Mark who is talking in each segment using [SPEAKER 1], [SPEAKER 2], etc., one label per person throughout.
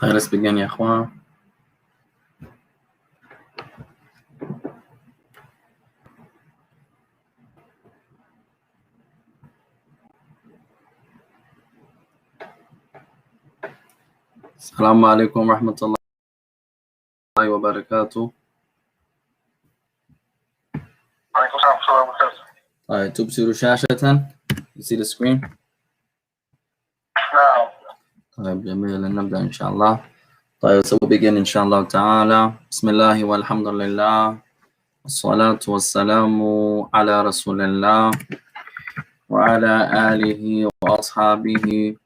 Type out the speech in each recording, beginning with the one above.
[SPEAKER 1] Let's begin يا إخوان. السلام عليكم ورحمة الله وبركاته.
[SPEAKER 2] عليكم السلام ورحمة الله وبركاته.
[SPEAKER 1] طيب تبصر شاشة. You see the screen?
[SPEAKER 2] نعم.
[SPEAKER 1] طيب جميل، نبدأ إن شاء الله. طيب so we'll begin إن شاء الله تعالى. بسم الله والحمد لله والصلاة والسلام على رسول الله وعلى آله وأصحابه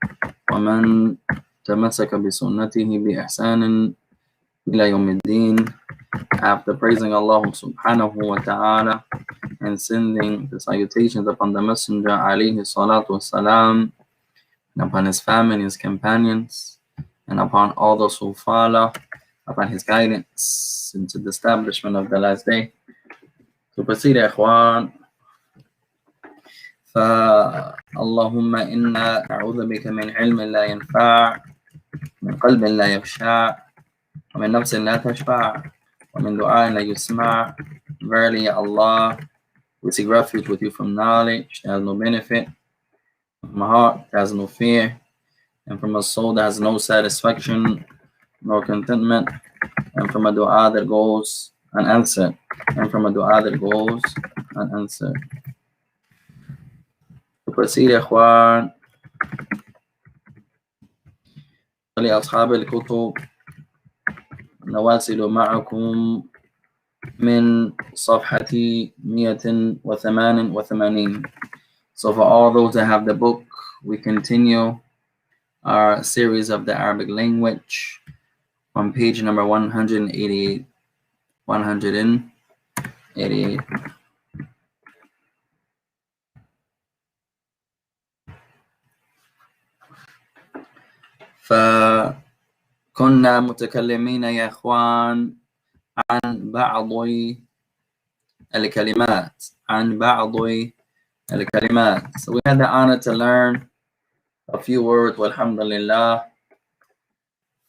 [SPEAKER 1] ومن تمسك بسنته بإحسان إلى يوم الدين. After praising Allah subhanahu wa ta'ala and sending the salutations upon the Messenger alayhi salatu wassalam, and upon his family, his companions, and upon all those who follow upon his guidance into the establishment of the last day. To proceed, ikhwan, فاللهم إنا نعوذ بك من علم لا ينفع، من قلب لا يخشع، ومن نفس لا تشبع، ومن دعاء لا يسمع. Verily, Allah, we seek refuge with you from knowledge that has no benefit, from a heart that has no fear, and from a soul that has no satisfaction nor contentment, and from a dua that goes unanswered, and from a dua that goes unanswered. To proceed, إخوان، لأصحاب الكتب نواصل معكم من صفحة 188. So for all those that have the book, we continue our series of the Arabic language on page number 188. 188. فكنا متكلمين يا إخوان عن بعض الكلمات. So we had the honor to learn a few words, walhamdulillah.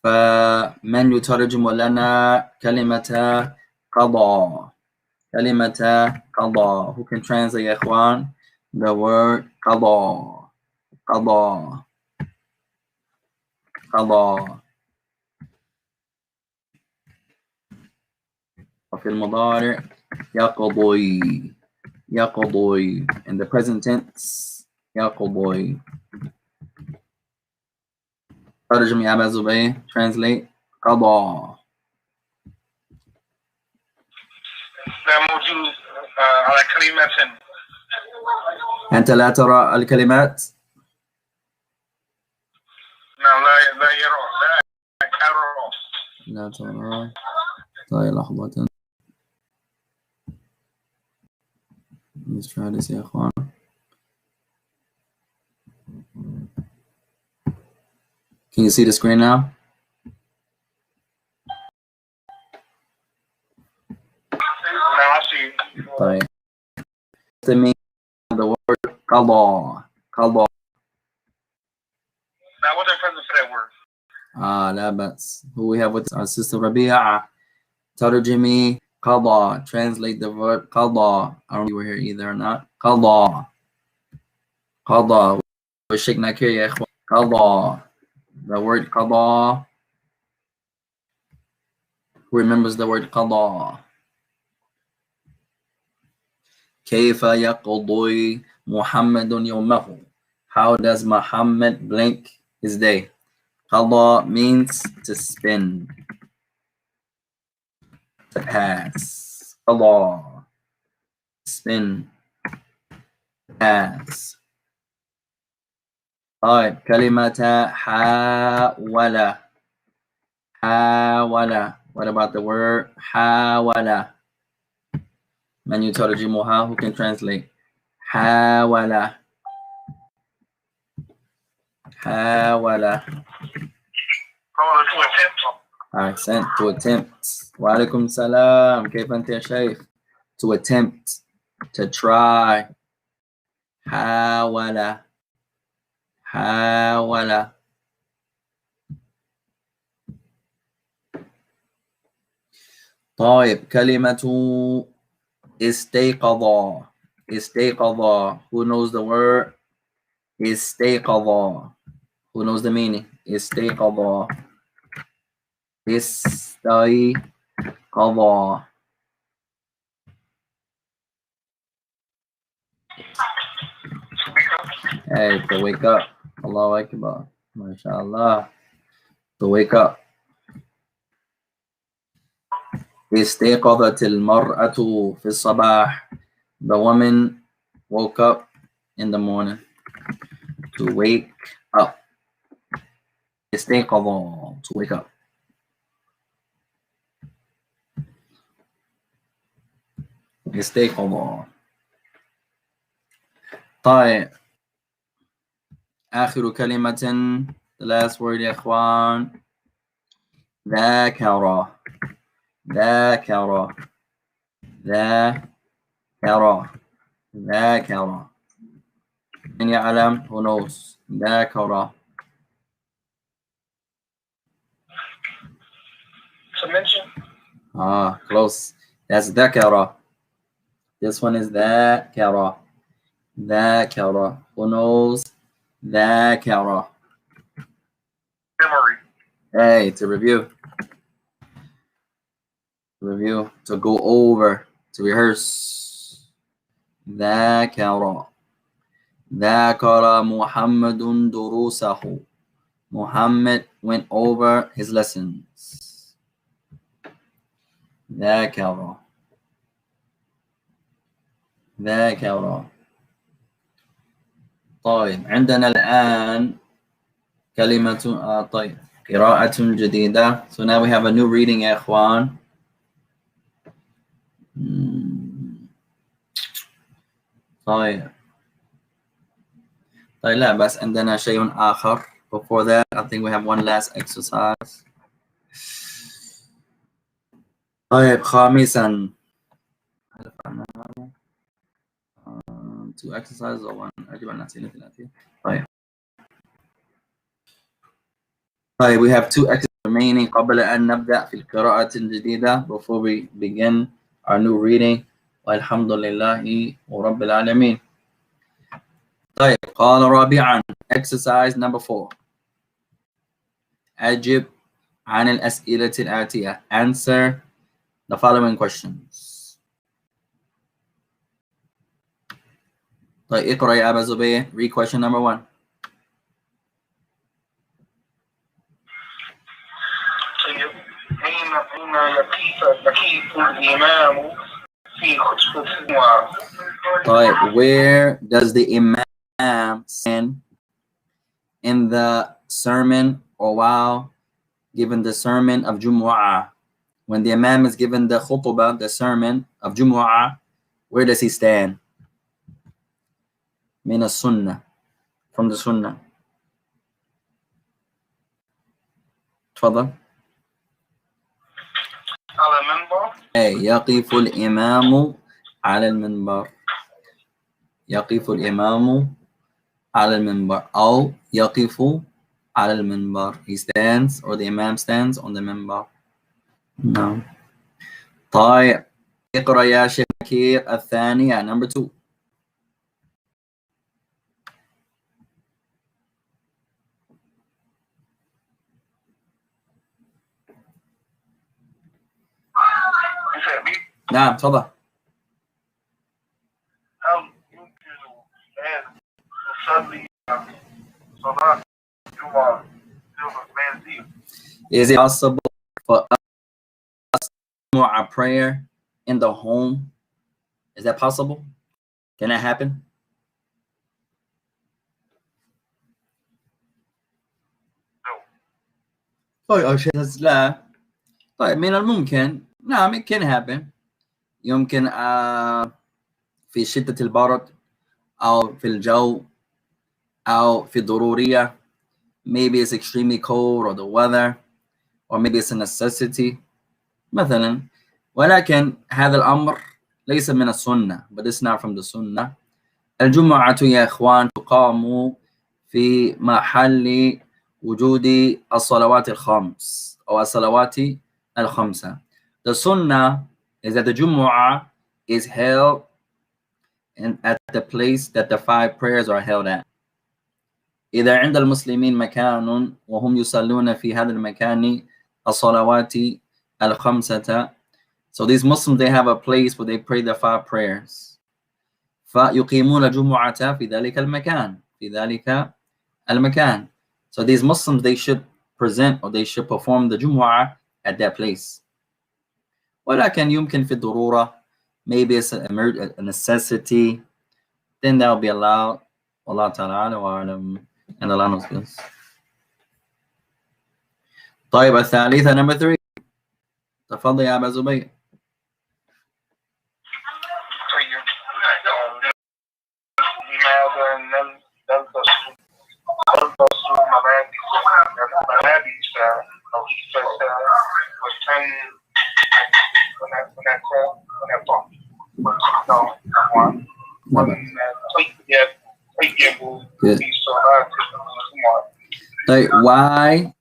[SPEAKER 1] فمن يترجم لنا كلمة قضى. Who can translate يا إخوان the word قضى. وفي المضارع يقضي. In the present tense يقضي. ترجم يا أبا زبير. Translate قضى.
[SPEAKER 2] لا موجود على كلمة.
[SPEAKER 1] أنت لا ترى الكلمات؟
[SPEAKER 2] نعم لا يرى.
[SPEAKER 1] لا ترى. طيب لحظة. Let's try this يا إخوان. Can you see the screen now?
[SPEAKER 2] Now I see.
[SPEAKER 1] طيب. To me, the word قضى.
[SPEAKER 2] Now what's the present for that word?
[SPEAKER 1] لا بأس. Who we have with our sister Rabia. ترجمي قضى. Translate the word قضى. I don't know if you were here either or not. قضى. Sheikh Nakir يا إخوان. قضى. The word قضى. Who remembers the word قضى? كيف يقضي محمد يومه? How does Muhammad blink his day? قضى means to spin, to pass. قضى, spin, pass. طيب كلمة حاول. What about the word حاول? من يترجمها? Who can translate? حاول. Accent, to attempt. وعليكم السلام. كيف أنت يا شيخ? To attempt, to try. حاول. طيب كلمة استيقظ. استيقظ. Who knows the word استيقظ? Who knows the meaning? استيقظ. استيقظ. Hey, to wake up. Allahu Akbar. MashaAllah. To wake up. استيقظت المرأة في الصباح. The woman woke up in the morning. To wake up. استيقظ. To wake up. استيقظ. طيب آخر كلمة, the last word يا إخوان, ذاكرة. ذاكرة. ذاكرة. ذاكرة. من يعلم? Who knows? ذاكرة.
[SPEAKER 2] To mention?
[SPEAKER 1] Close. That's ذاكرة. This one is ذاكرة. ذاكرة. Who knows? ذاكرة.
[SPEAKER 2] Memory.
[SPEAKER 1] Hey, to review. Review. To go over. To rehearse. ذاكرة. ذاكر محمد دروسه. Muhammad went over his lessons. ذاكرة. ذاكرة. طيب عندنا الآن كلمة طيب قراءة جديدة. So now we have a new reading يا إخوان. طيب لا بس عندنا شيء آخر. Before that, I think we have one last exercise. طيب خامسا. Two exercises or one. أجب عن أسئلة الآتية. طيب we have two exercises remaining قبل أن نبدأ في القراءة الجديدة, before we begin our new reading. والحمد لله ورب العالمين. طيب قال رابعا, exercise number 4. أجب عن الأسئلة الآتية. Answer the following questions. طيب اقرأ يا أبا زبير. Read question number 1.
[SPEAKER 2] يقيف الإمام في خطبة الجمعة.
[SPEAKER 1] طيب where does the Imam stand in the sermon or while given the sermon of Jumu'ah? When the Imam is given the khutbah, the sermon of Jumu'ah, where does he stand? Min as-sunnah, from the sunnah. تفضل.
[SPEAKER 2] على المنبر.
[SPEAKER 1] يقف الإمام على المنبر. يقف الإمام على المنبر أو يقف على المنبر. He stands or the Imam stands on the minbar. No. طيب اقرأ يا شكير الثانية number 2. نعم تفضل.
[SPEAKER 2] هل يمكن أن نصلي صلاة الجمعة في المنزل؟
[SPEAKER 1] Is it possible for us to do our prayer in the home? Is that possible? Can that happen?
[SPEAKER 2] No.
[SPEAKER 1] طيب لا. طيب من الممكن. نعم it can happen. يمكن في شدة البرد أو في الجو أو في الضرورية. Maybe it's extremely cold or the weather, or maybe it's a necessity مثلا. ولكن هذا الأمر ليس من السنة, but it's not from the sunnah. الجمعة يا إخوان تقام في محل وجود الصلوات الخمس أو الصلوات الخمسة. The sunnah is that the Jumu'ah is held at the place that the 5 prayers are held at. إذا عند المسلمين مكان وهم يصلون في هذا المكان الصلوات الخمسة. So these Muslims, they have a place where they pray the 5 prayers. فيقيمون الجمعة في ذلك المكان. في ذلك المكان. So these Muslims, they should present or they should perform the Jumu'ah at that place. ولكن يمكن في الضرورة, maybe it's a necessity, then that will be allowed. Allah Ta'ala wa'alam, and Allah knows this. طيب الثالثة, number 3. تفضل يا أبا زبير. Like, why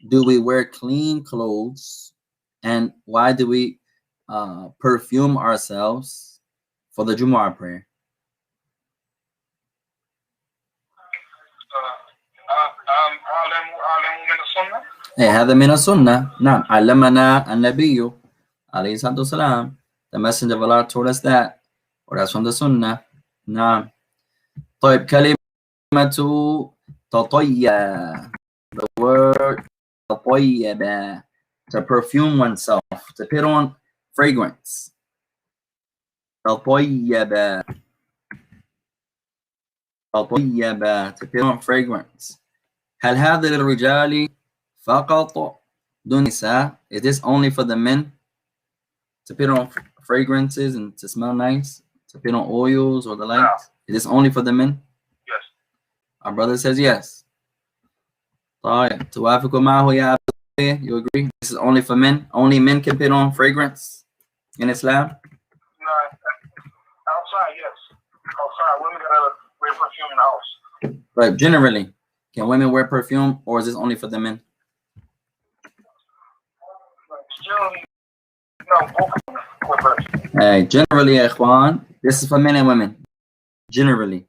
[SPEAKER 1] do we wear clean clothes, and why do we perfume ourselves for the Jumu'ah prayer? هذا من السنة. نعم. علمنا النبي عليه الصلاة والسلام. The messenger of Allah told us that, or that's from the sunnah. نعم. طيب كلمة تطيب. The word تطيب, to perfume oneself, to put on fragrance. تطيب. تطيب, to put on fragrance. هل هذا للرجال فقط دون نساء? Is this only for the men to put on fragrances and to smell nice, to put on oils or the likes? Is this only for the men?
[SPEAKER 2] Yes.
[SPEAKER 1] Our brother says yes. طيب توافق معه يا أبي? You agree? This is only for men? Only men can put on fragrance in Islam?
[SPEAKER 2] No, outside, yes. Outside, women gotta wear perfume in the house.
[SPEAKER 1] But generally, can women wear perfume, or is this only for the men?
[SPEAKER 2] Generally, no, both wear perfume.
[SPEAKER 1] Hey, generally, ikhwan, this is for men and women. Generally.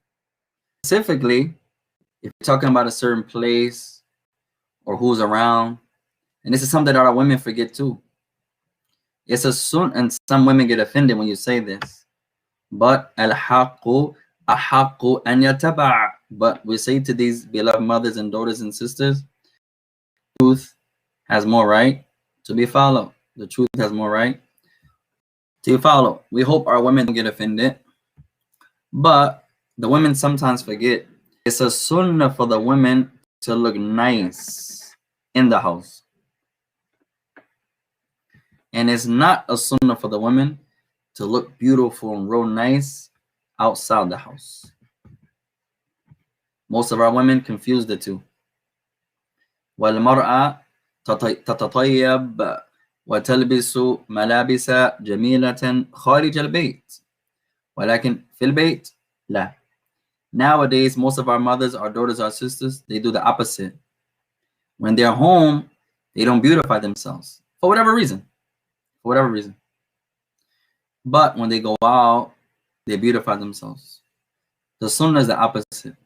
[SPEAKER 1] Specifically, if you're talking about a certain place or who's around, and this is something that our women forget too. It's a sun, and some women get offended when you say this. But al-haqqu ahaqqu an yataba'. But we say to these beloved mothers and daughters and sisters, truth has more right to be followed. The truth has more right to follow. We hope our women don't get offended. But the women sometimes forget. It's a sunnah for the women to look nice in the house. And it's not a sunnah for the women to look beautiful and real nice outside the house. Most of our women confuse the two. والمرأة تتطيب وتلبس ملابس جميلة خارج البيت ولكن في البيت لا. Nowadays, most of our mothers, our daughters, our sisters, they do the opposite. When they're home, they don't beautify themselves for whatever reason. For whatever reason. But when they go out, they beautify themselves. The sunnah is the opposite.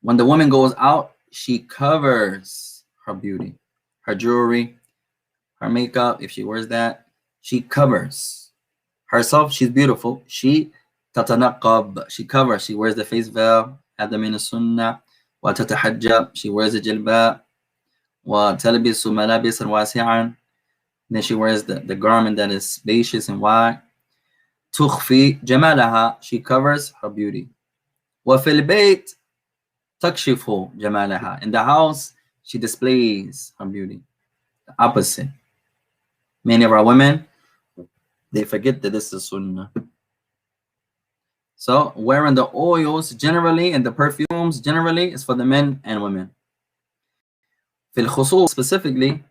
[SPEAKER 1] When the woman goes out, she covers her beauty, her jewelry, her makeup. If she wears that, she covers herself. She's beautiful. She tatanaqab. She covers. She wears the face veil. هذا من السنة. وتتحجب. She wears a jilbab. وتلبس ملابسا واسعا. Then she wears the garment that is spacious and wide. تخفي جمالها. She covers her beauty. وفي البيت تكشف جمالها. In the house, she displays her beauty. The opposite. Many of our women, they forget that this is sunnah. So wearing the oils generally and the perfumes generally is for the men and women. في الخصوص specifically,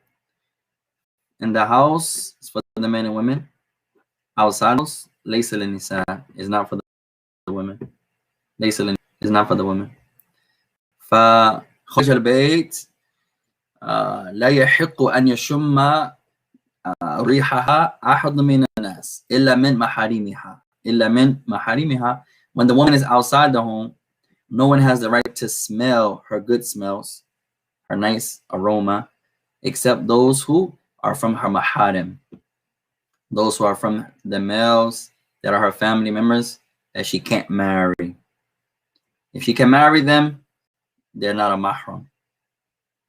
[SPEAKER 1] in the house is for the men and women. Outside ليس للنساء, is not for the women. ليس للنساء, is not for the women. فخرج البيت لا يحق أن يشم ريحها أحد من الناس إلا من محارمها إلا من محارمها. When the woman is outside the home, no one has the right to smell her good smells, her nice aroma, except those who are from her maharim, those who are from the males that are her family members that she can't marry. If she can marry them, they're not a mahram.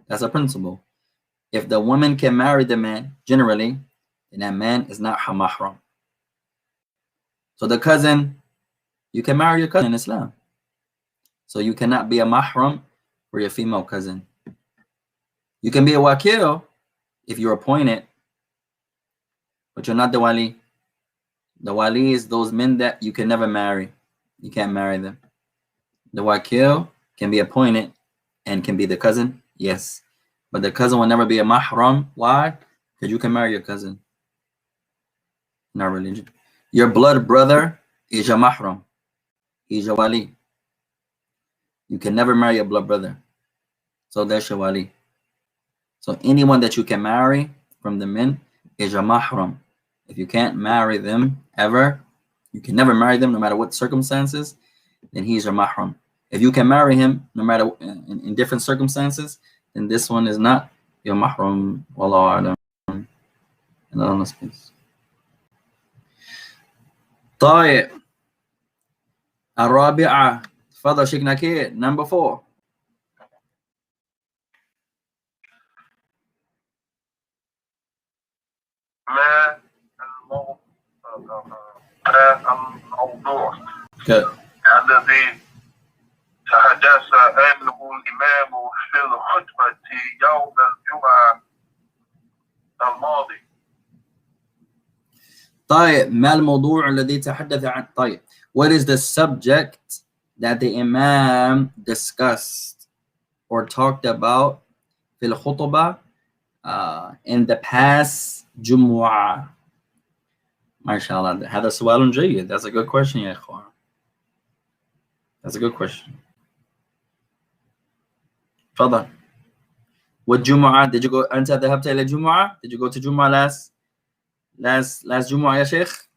[SPEAKER 1] That's a principle. If the woman can marry the man, generally, then that man is not her mahram. So the cousin, you can marry your cousin in Islam. So you cannot be a mahram for your female cousin. You can be a wakil if you're appointed, but you're not the wali. The wali is those men that you can never marry. You can't marry them. The wakil can be appointed and can be the cousin, yes. But the cousin will never be a mahram. Why? Because you can marry your cousin in our religion. Your blood brother is your mahram. He's your wali. You can never marry your blood brother. So that's your wali. So anyone that you can marry from the men is your mahram. If you can't marry them ever, you can never marry them no matter what circumstances, then he's your mahram. If you can marry him no matter in different circumstances, then this one is not your mahram. Wallahu a'lam. In the space. طيب الرابعة تفضل شيخنا كي number 4.
[SPEAKER 2] ما الموضوع الذي تحدث عنه الإمام في الخطبة يوم الجمعة الماضي.
[SPEAKER 1] طيب ما الموضوع الذي تحدث عنه؟ طيب, what is the subject that the Imam discussed or talked about في الخطبة in the past جمعة؟ ما شاء الله, هذا سؤال جيد. That's a good question يا إخوان. That's a good question. تفضل. والجمعة, did you go, أنت ذهبت إلى الجمعة? Did you go to جمعة last جمعة يا شيخ؟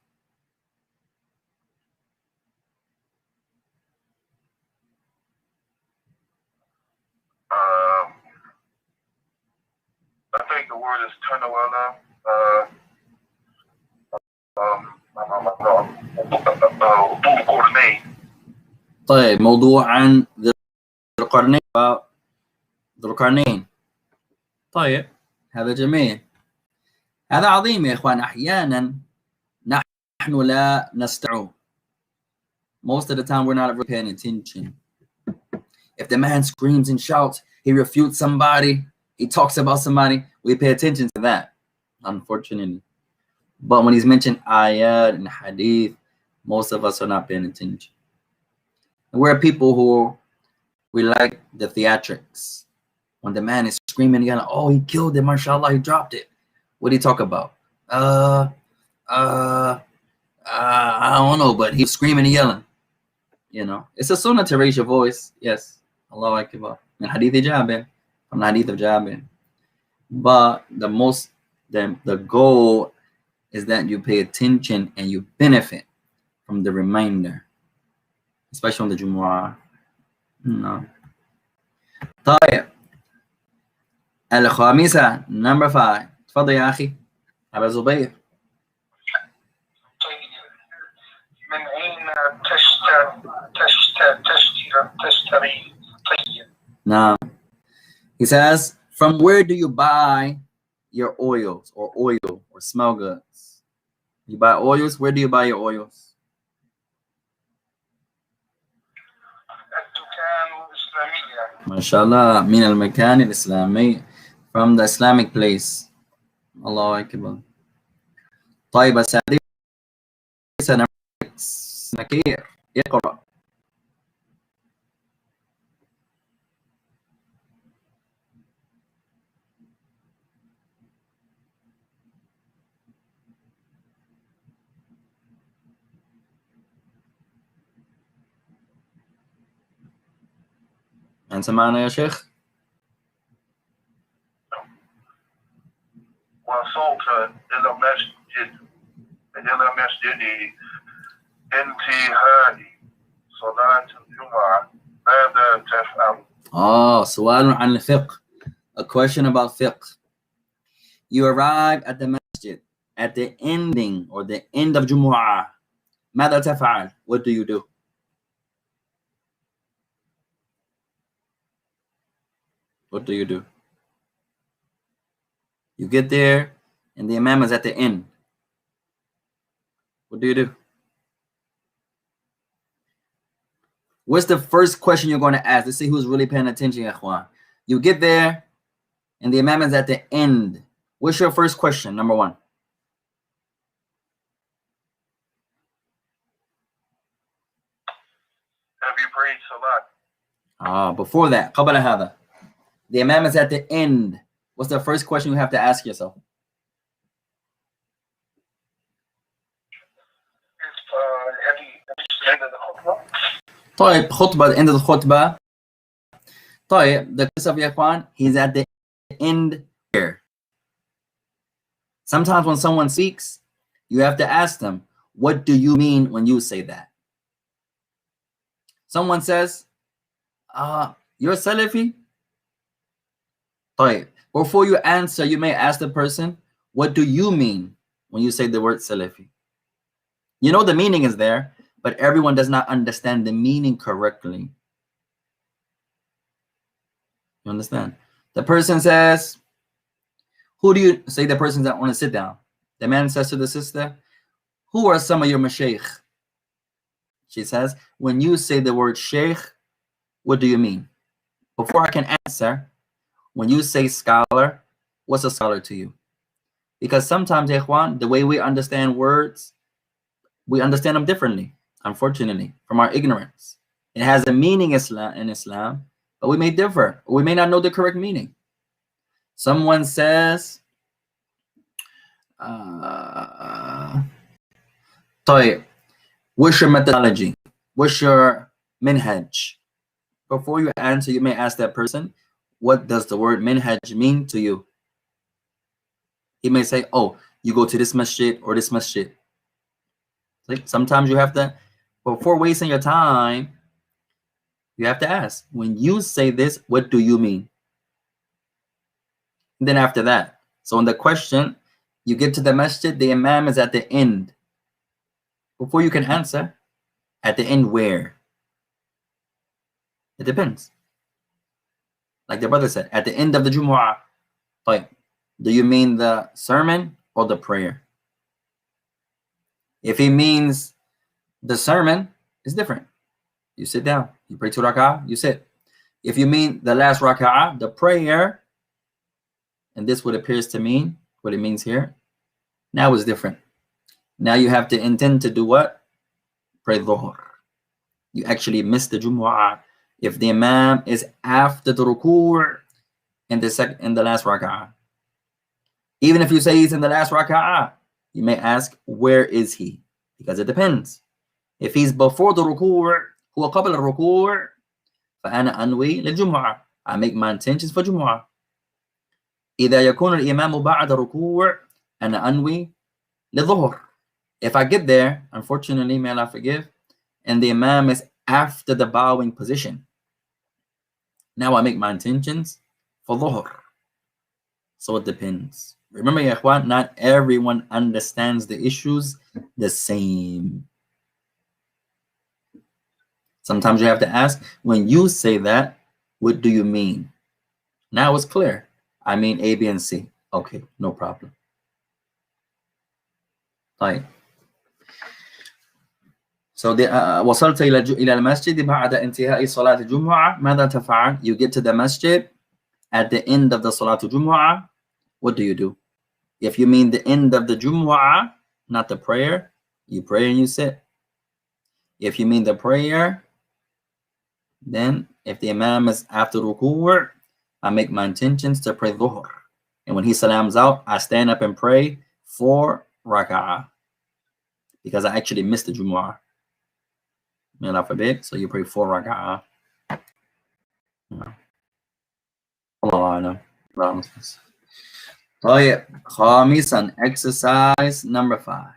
[SPEAKER 2] I think the word is tanawala.
[SPEAKER 1] طيب موضوع عن ذي القرنين. طيب هذا جميل, هذا عظيم يا إخوان. أحيانا نحن لا نستوعب. Most of the time we're not really paying attention. If the man screams and shouts, he refutes somebody, he talks about somebody, we pay attention to that, unfortunately. But when he's mentioned ayat and hadith, most of us are not paying attention. And we're people who we like the theatrics. When the man is screaming, yelling, oh, he killed it, mashallah, he dropped it. What did he talk about? I don't know, but he's screaming and yelling. You know, it's a sunnah to raise your voice. Yes. Allahu Akbar. In hadith Jabir, from the hadith of Jabir. But the goal is that you pay attention and you benefit from the reminder, especially on the Jumu'ah. No. طيب الخامسة number 5. تفضل يا أخي أبا زبير.
[SPEAKER 2] من أين تشتري طيب؟
[SPEAKER 1] نعم. He says, from where do you buy your oils or oil or smell goods? You buy oils? Where do you buy your oils?
[SPEAKER 2] الدكان الإسلامية.
[SPEAKER 1] ما شاء الله, من المكان الإسلامي, from the Islamic place. الله أكبر. طيب السادسة نكير اقرأ. أنت معنا يا شيخ؟
[SPEAKER 2] وصلت إلى مسجد انتهاء صلاة الجمعة ماذا تفعل؟
[SPEAKER 1] سؤال عن الفقه. A question about fiqh. You arrive at the masjid at the ending or the end of Jumu'ah. ماذا تفعل? What do you do? What do you do? You get there and the imam is at the end. What do you do? What's the first question you're going to ask? Let's see who's really paying attention, ikhwan. You get there and the imam is at the end. What's your first question? Number one.
[SPEAKER 2] Have you prayed salat?
[SPEAKER 1] Before that, قبل هذا. The imam is at the end. What's the first question you have to ask yourself?
[SPEAKER 2] At the end of the khutbah?
[SPEAKER 1] طيب خطبة, the end of the khutbah. طيب, the case of Ikhwan, he's at the end here. Sometimes when someone speaks, you have to ask them, what do you mean when you say that? Someone says, you're a Salafi? طيب, before you answer, you may ask the person, what do you mean when you say the word Salafi? You know the meaning is there, but everyone does not understand the meaning correctly. You understand? The person says, who do you say? The person that want to sit down. The man says to the sister, who are some of your mashayikh? She says, when you say the word sheikh, what do you mean? Before I can answer, when you say scholar, what's a scholar to you? Because sometimes, ikhwan, the way we understand words, we understand them differently, unfortunately, from our ignorance. It has a meaning in Islam, but we may differ. We may not know the correct meaning. Someone says, طيب, what's your methodology? What's your minhaj? Before you answer, you may ask that person, what does the word minhaj mean to you? He may say, oh, you go to this masjid or this masjid. Like sometimes you have to, before wasting your time, you have to ask, when you say this, what do you mean? And then after that, so in the question, you get to the masjid, the imam is at the end. Before you can answer, at the end where? It depends. Like the brother said, at the end of the Jumu'ah, like, do you mean the sermon or the prayer? If he means the sermon, it's different. You sit down, you pray 2 rak'ah, you sit. If you mean the last rak'ah, the prayer, and this what appears to mean, what it means here, now is different. Now you have to intend to do what? Pray dhuhr. You actually miss the Jumu'ah if the imam is after the ruku' in the last rak'ah. Even if you say he's in the last rak'ah, you may ask, where is he? Because it depends. If he's before the ruku', هو قبل الركوع, فأنا أنوي للجمعة. I make my intentions for Jumu'ah. إذا يكون الإمام بعد الركوع, أنا أنوي للظهر. If I get there, unfortunately, may Allah forgive, and the imam is after the bowing position, now I make my intentions for dhuhr. So it depends. Remember, ya ikhwan, not everyone understands the issues the same. Sometimes you have to ask, when you say that, what do you mean? Now it's clear. I mean A, B, and C. Okay, no problem. Right. So وصلت إلى المسجد بعد انتهاء صلاة الجمعة. ماذا تفعل? You get to the masjid at the end of the صلاة الجمعة. What do you do? If you mean the end of the Jumu'ah, not the prayer, you pray and you sit. If you mean the prayer, then if the imam is after ruku', I make my intentions to pray dhuhr. And when he salams out, I stand up and pray 4 rak'ah. Because I actually missed the Jumu'ah. May Allah forbid. So you pray 4 rak'ah. Allah. طيب خامسا exercise number 5.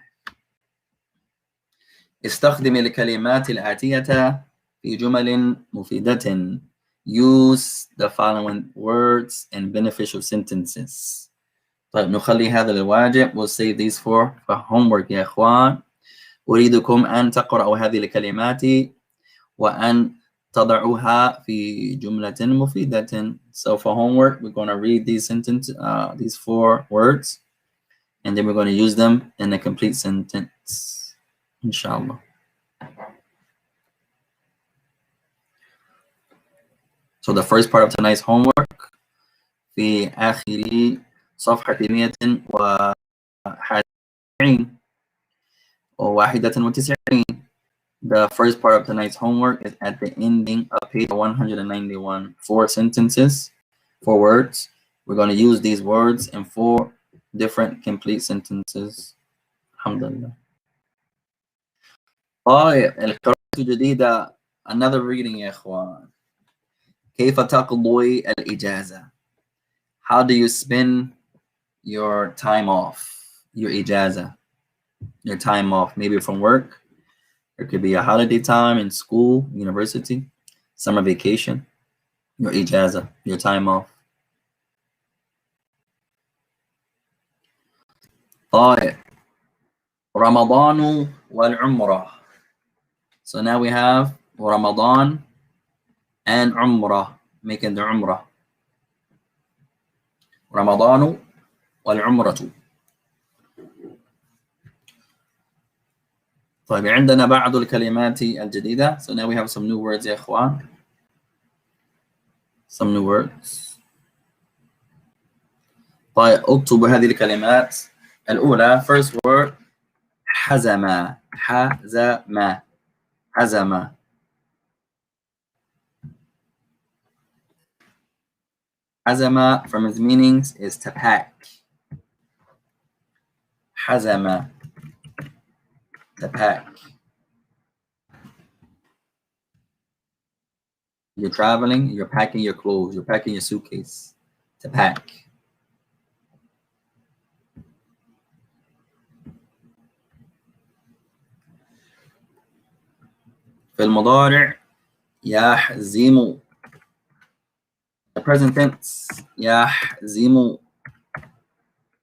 [SPEAKER 1] استخدم الكلمات الآتية في جمل مفيدة. Use the following words in beneficial sentences. طيب نخلي هذا للواجب. We'll save these for homework يا إخوان. أريدكم أن تقرأوا هذه الكلمات وأن تضعوها في جملة مفيدة. So for homework, we're going to read these these 4 words, and then we're going to use them in a complete sentence, inshallah. So the first part of tonight's homework, في آخر صفحة 191 أو 91. The first part of tonight's homework is at the ending of page 191. 4 sentences, 4 words. We're going to use these words in 4 different complete sentences. Alhamdulillah. القراءة الجديدة. Another reading يا إخوان. كيف تقضي الإجازة? How do you spend your time off? Your إجازة. Your time off, maybe from work. It could be a holiday time in school, university, summer vacation, your إجازة, your time off. طيب رمضان والعمرة. So now we have Ramadan and Umrah, making the Umrah. رمضان والعمرة. طيب عندنا بعض الكلمات الجديدة. So now we have some new words يا إخوان. Some new words. طيب اكتبوا هذه الكلمات. الأولى first word حزم. حزم. حزم. حزم from its meanings is to pack. حزم. To pack. You're traveling, you're packing your clothes, you're packing your suitcase. To pack. في المضارع يحزم. The present tense يحزم.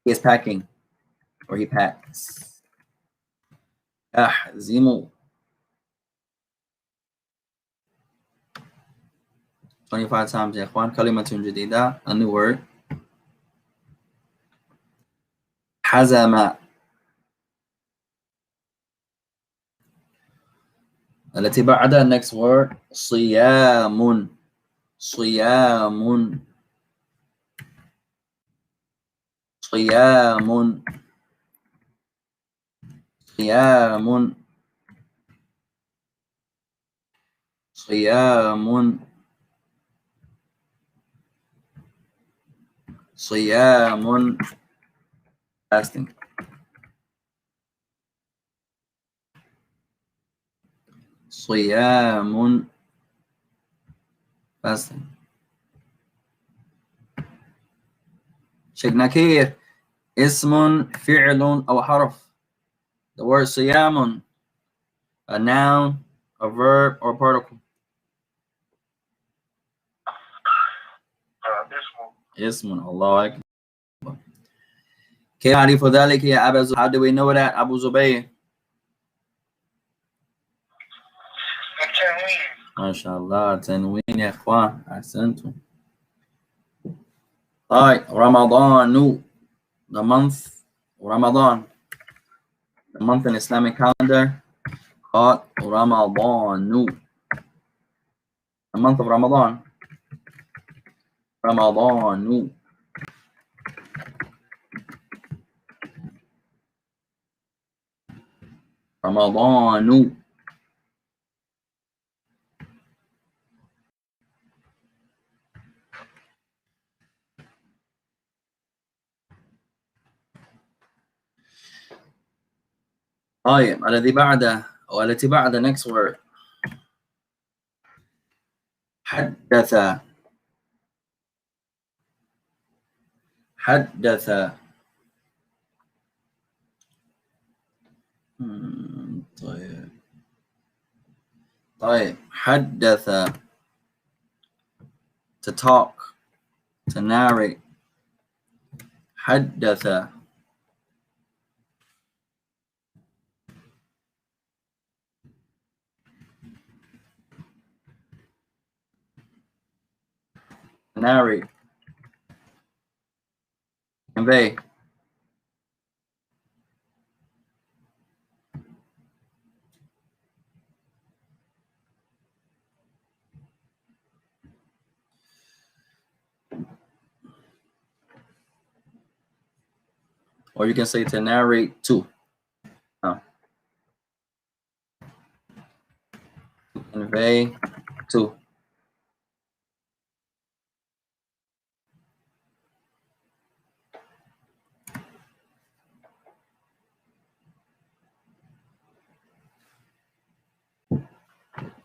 [SPEAKER 1] He is packing or he packs. يحزم. 25 times يا إخوان. كلمة جديدة. A new word. حزم. التي بعدها next word صيام. صيام. صيام. صيام. صيام. صيام. Fasting. صيام. Fasting. شيخ نكير. اسم فعل أو حرف. The word صيام. A noun, a verb, or particle. اسم. الله أكبر. كيف أعرف ذلك يا أبا زبير? How do we know that, Abu Zubayr? ما شاء الله. تنوين يا إخوان. أحسنتم. طيب رمضان. The month Ramadan. The month in Islamic calendar called Ramadan. The month of Ramadan. Ramadan. Ramadan. طيب الذي بعده أو التي بعد next word حدث. حدث. طيب حدث to talk, to narrate. حدث narrate, convey. Or you can say to narrate to. Convey to.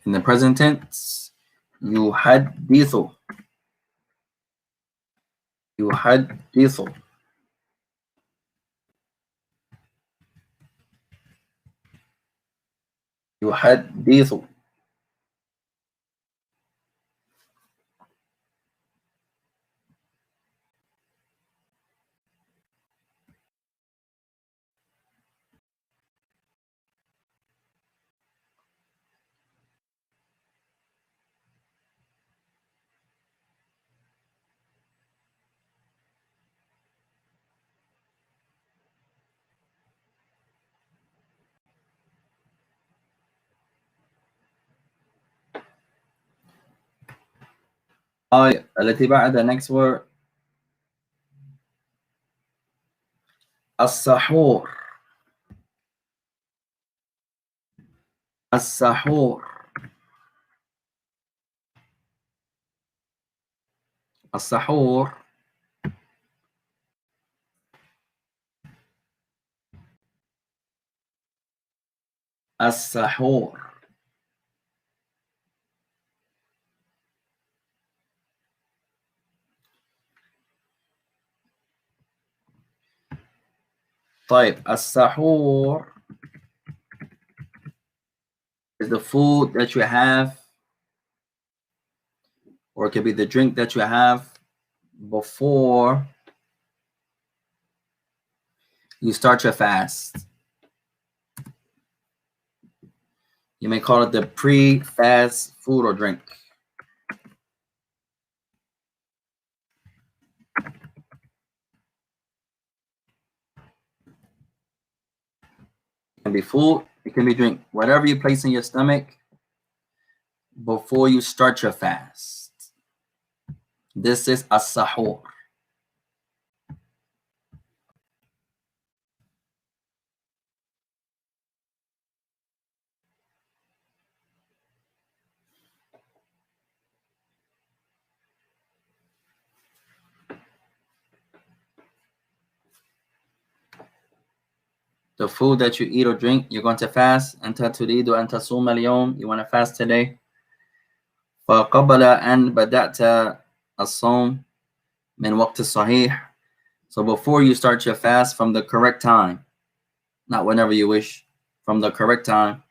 [SPEAKER 1] In the present tense, يحدث. يحدث. يحدث. التي بعد next word السحور. السحور. السحور. السحور. طيب السحور is the food that you have, or it could be the drink that you have before you start your fast. You may call it the pre-fast food or drink. It can be food, it can be drink, whatever you place in your stomach before you start your fast. This is as-sahur. The food that you eat or drink, you're going to fast. أنت تريد أن تصوم اليوم. You want to fast today. فقبل أن بدأت الصوم من وقت الصحيح. So before you start your fast from the correct time, not whenever you wish, from the correct time,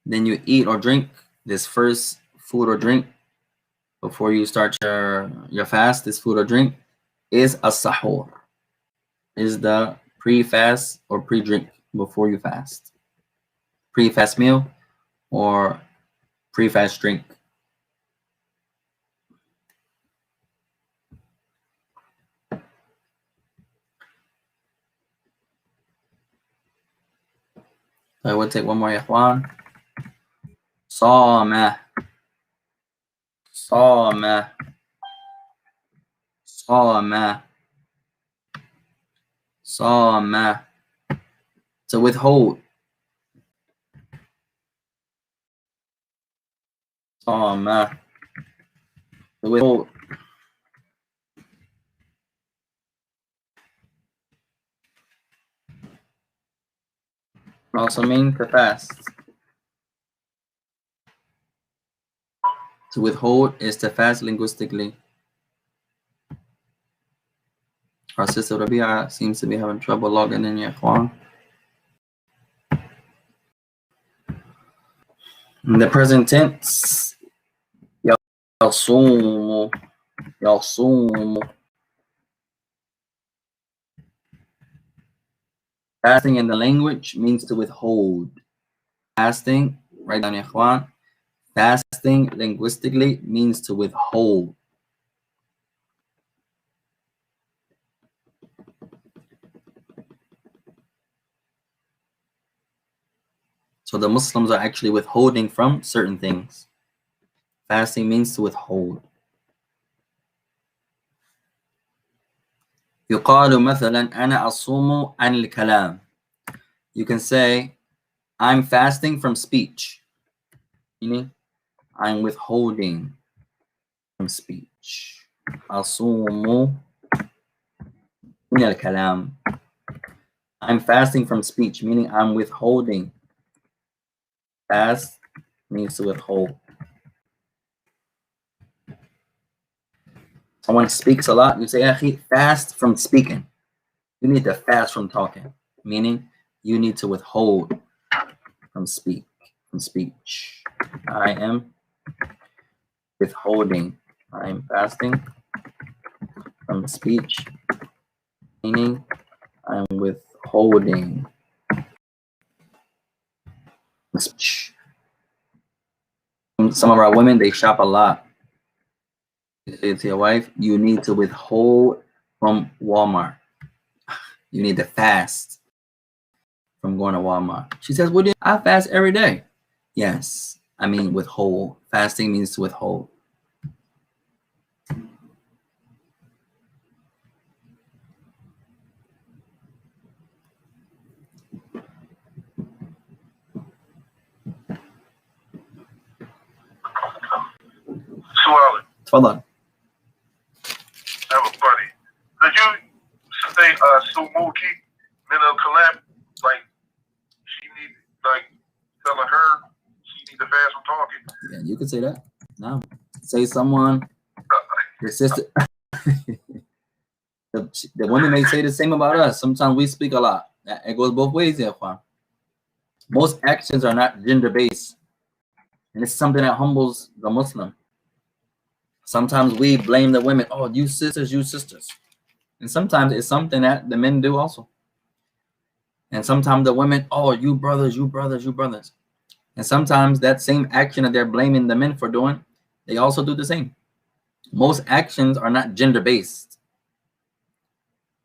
[SPEAKER 1] then you eat or drink this first food or drink before you start your fast. This food or drink is as-sahur, is the pre-fast or pre-drink before you fast. Pre-fast meal or pre-fast drink. I will take one more, Ikhwan. صام. صام. صام. صام. To withhold. صام. To withhold. Also mean to fast. To withhold is to fast linguistically. Our sister Rabia seems to be having trouble logging in, ya ikhwan. In the present tense, يصوم يصوم. Fasting in the language means to withhold. Fasting, write down, ya ikhwan. Fasting linguistically means to withhold. So the Muslims are actually withholding from certain things. Fasting means to withhold. يقال مثلا أنا أصوم عن الكلام. You can say, I'm fasting from speech. Meaning, I'm withholding from speech. أصوم من الكلام. I'm fasting from speech, meaning I'm withholding. Fast means to withhold. Someone speaks a lot, you say, Akhi, fast from speaking. You need to fast from talking, meaning you need to withhold from speech. I am withholding. I am fasting from speech, meaning I'm withholding speech. Some of our women, they shop a lot. You say to your wife, you need to withhold from Walmart. You need to fast from going to Walmart. She says, well, I fast every day. Yes, I mean withhold. Fasting means to withhold.
[SPEAKER 2] تفضل. I have a buddy. Could you say Sumuki min al kalam, like she need, like telling her she need to fast from talking?
[SPEAKER 1] Yeah, you could say that. No, say someone, your sister. The women may say the same about us. Sometimes we speak a lot. It goes both ways, Ikhwan. Most actions are not gender-based, and it's something that humbles the Muslim. Sometimes we blame the women. Oh, you sisters, you sisters. And sometimes it's something that the men do also. And sometimes the women, oh, you brothers, you brothers, you brothers. And sometimes that same action that they're blaming the men for doing, they also do the same. Most actions are not gender-based.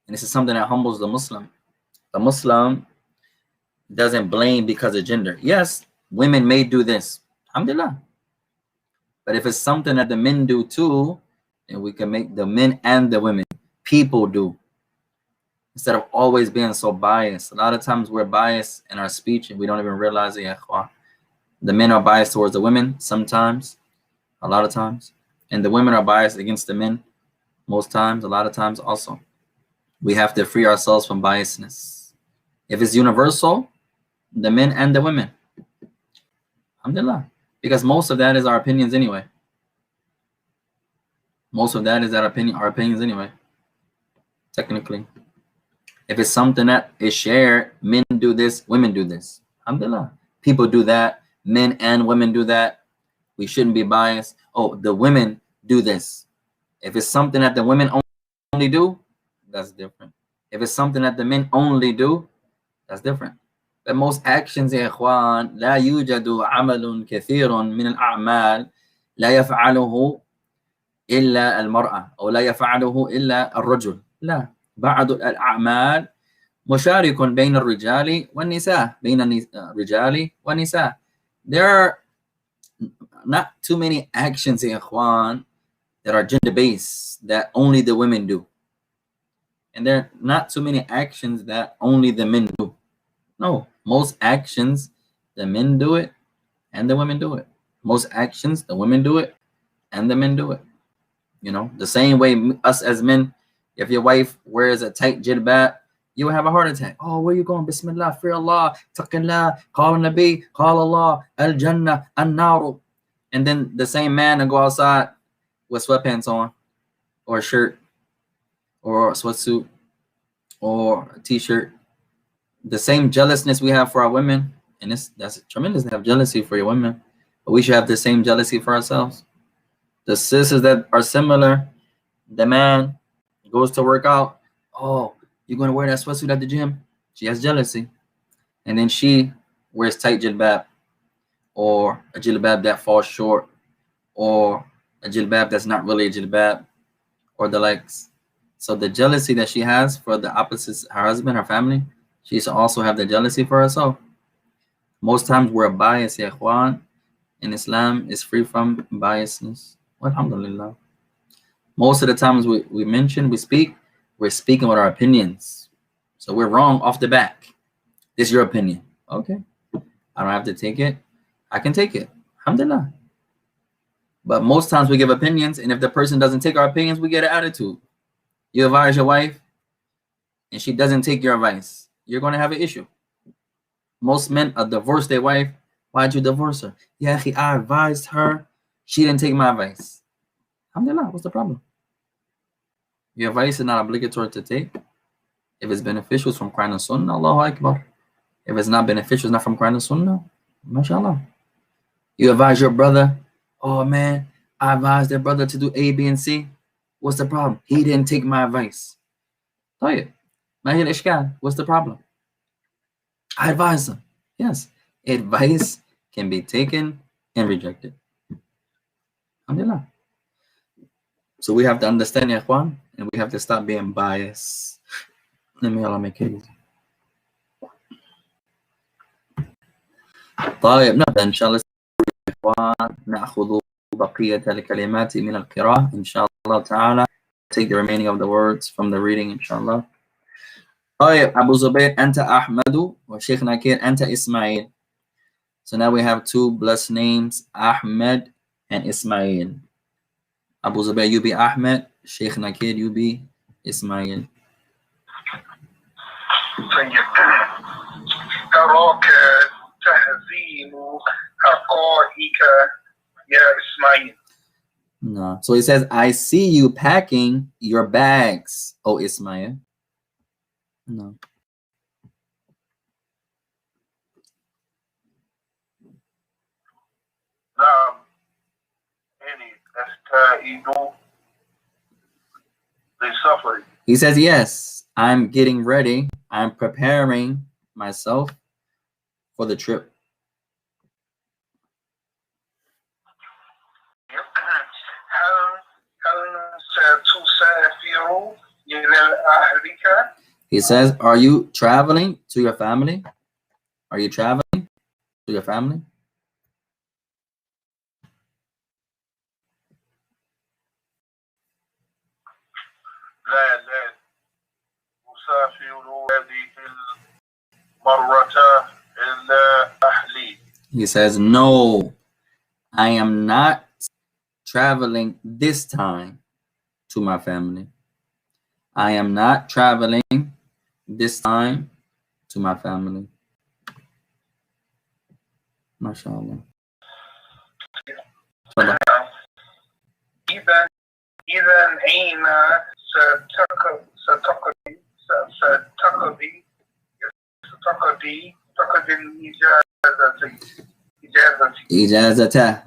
[SPEAKER 1] And this is something that humbles the Muslim. The Muslim doesn't blame because of gender. Yes, women may do this. Alhamdulillah. But if it's something that the men do too, then we can make the men and the women, people do. Instead of always being so biased. A lot of times we're biased in our speech and we don't even realize it. The men are biased towards the women sometimes, a lot of times. And the women are biased against the men most times, a lot of times also. We have to free ourselves from biasness. If it's universal, the men and the women. Alhamdulillah. Because most of that is our opinions anyway. Most of that is our opinions anyway. Technically. If it's something that is shared, men do this, women do this. Alhamdulillah. People do that. Men and women do that. We shouldn't be biased. Oh, the women do this. If it's something that the women only do, that's different. If it's something that the men only do, that's different. But most actions, يا إخوان, لا يوجد عمل كثير من الأعمال لا يفعله إلا المرأة أو لا يفعله إلا الرجل. لا، بعض الأعمال مشارك بين الرجال والنساء. بين الرجال والنساء. There are not too many actions, يا إخوان, that are gender-based that only the women do. And there are not too many actions that only the men do. No, most actions, the men do it and the women do it. Most actions, the women do it and the men do it. You know, the same way us as men, if your wife wears a tight jilbab, you will have a heart attack. Oh, where you going? Bismillah, fear Allah, taqillah, call Nabi, call Allah, al-Jannah, an-naru. And then the same man will go outside with sweatpants on or a shirt or a sweatsuit or a t-shirt. The same jealousness we have for our women, and that's tremendous to have jealousy for your women, but we should have the same jealousy for ourselves. The sisters that are similar, the man goes to work out. Oh, you're going to wear that sweatsuit at the gym? She has jealousy. And then she wears tight jilbab, or a jilbab that falls short, or a jilbab that's not really a jilbab, or the likes. So the jealousy that she has for the opposites, her husband, her family, she should also have the jealousy for herself. Most times we're biased, ya ikhwan, and Islam is free from biasness. Alhamdulillah. Most of the times we speak, we're speaking with our opinions. So we're wrong off the back. This is your opinion. Okay. I don't have to take it. I can take it. Alhamdulillah. But most times we give opinions, and if the person doesn't take our opinions, we get an attitude. You advise your wife, and she doesn't take your advice, you're going to have an issue. Most men divorce their wife. Why'd you divorce her? Yeah, I advised her. She didn't take my advice. Alhamdulillah, what's the problem? Your advice is not obligatory to take. If it's beneficial, it's from Quran and Sunnah, Allahu Akbar. If it's not beneficial, it's not from Quran and Sunnah, mashallah. You advise your brother, oh man, I advised their brother to do A, B, and C. What's the problem? He didn't take my advice. طيب, ما هي الإشكال? What's the problem? I advise them. Yes, advice can be taken and rejected. Alhamdulillah. So we have to understand, ya ikhwan, and we have to stop being biased. Let me make it easy. طيب نبدأ إن شاء الله يا إخوان. نأخذ بقية الكلمات من القراءة إن شاء الله تعالى. Take the remaining of the words from the reading إن شاء الله. طيب أبو زبير أنت أحمد وشيخنا كير أنت إسماعيل. So now we have two blessed names, Ahmed and Ismail. Abu Zubair, you be Ahmed. Sheikh Nakir, you be Ismail.
[SPEAKER 2] أراك تهزيم حقائك يا إسماعيل.
[SPEAKER 1] No. So he says, I see you packing your bags, O Ismail. No.
[SPEAKER 2] نعم إني أستعد لسفري.
[SPEAKER 1] He says, yes, I'm getting ready. I'm preparing myself for the trip. He says, are you traveling to your family? Are you traveling to your family? He says, no, I am not traveling this time to my family. I am not traveling this time to my family. MashaAllah.
[SPEAKER 2] إذا أين ستقضي
[SPEAKER 1] إجازته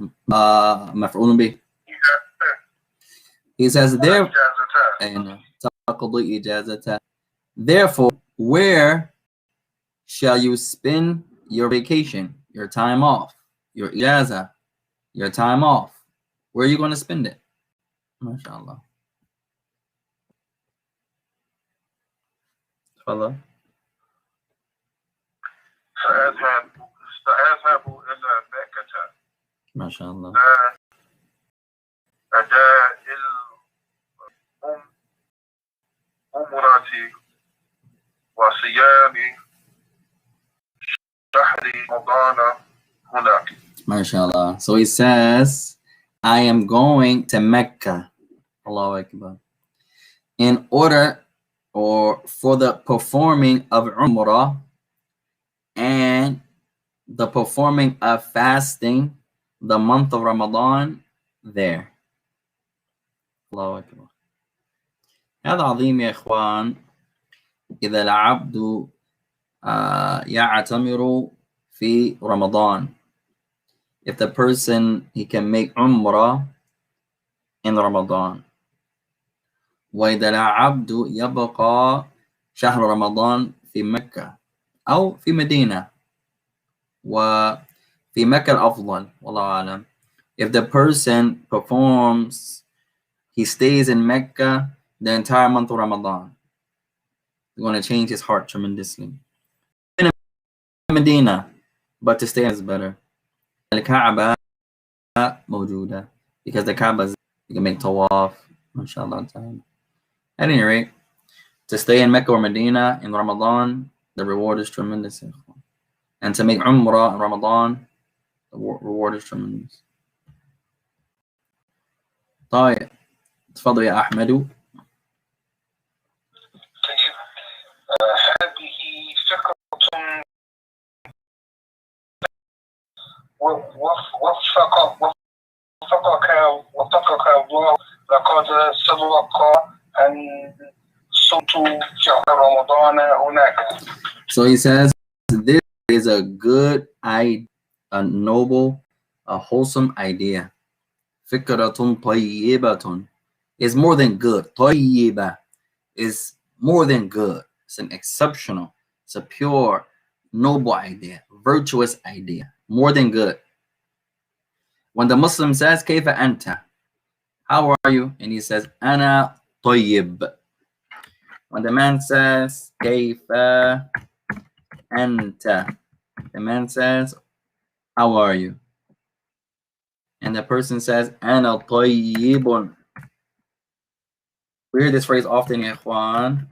[SPEAKER 1] مفعول به. He says there تقضي إجازته. Therefore, where shall you spend your vacation, your time off, your ijaza, your time off? Where are you going to spend it? MashaAllah. Follow.
[SPEAKER 2] سأذهب إلى مكة.
[SPEAKER 1] MashaAllah.
[SPEAKER 2] أداء العمرة وصيام شهر رمضان هناك.
[SPEAKER 1] MashaAllah. So he says, I am going to Mecca. Allahu Akbar. In order or for the performing of Umrah and the performing of fasting the month of Ramadan there. Allahu Akbar. هذا عظيم يا إخوان. إذا العبد يعتمر في رمضان. If the person, he can make umrah in Ramadan. وإذا العبد يبقى شهر رمضان في مكة أو في مدينة، وفي مكة الأفضل والله أعلم. If the person performs, he stays in Mecca the entire month of Ramadan, it's going to change his heart tremendously. In Medina, but to stay is better. الكعبة موجودة, because the Kaaba is, you can make tawaf, mashallah. At any rate, to stay in Mecca or Medina in Ramadan, the reward is tremendous. And to make Umrah in Ramadan, the reward is tremendous. طيب تفضل يا أحمد.
[SPEAKER 2] طيب هذه فكرة وفقك الله، لقد سبق أن صمت شهر رمضان هناك.
[SPEAKER 1] So he says, this is a good idea, a noble, a wholesome idea. فكرة طيبة is more than good. طيبة is more than good. It's an exceptional, it's a pure, noble idea, virtuous idea, more than good. When the Muslim says, كيف أنت? How are you? And he says, أنا طيب. When the man says, كيف أنت? The man says, how are you? And the person says, أنا طيب. We hear this phrase often, ya ikhwan.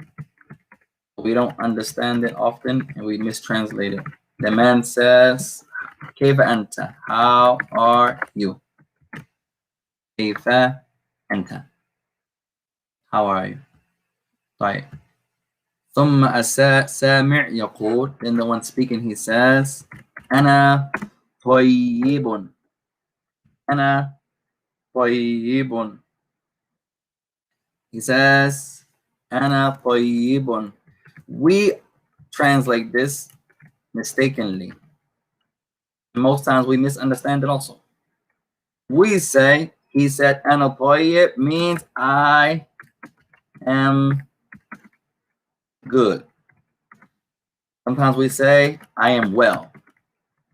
[SPEAKER 1] We don't understand it often and we mistranslate it. The man says, كيف أنت? How are you? كيف أنت? How are you? طيب. ثم السامع يقول, then the one speaking he says, أنا طيب. أنا طيب. He says, أنا طيب. We translate this mistakenly. Most times we misunderstand it also. We say, he said, أنا طيب means I am good. Sometimes we say, I am well.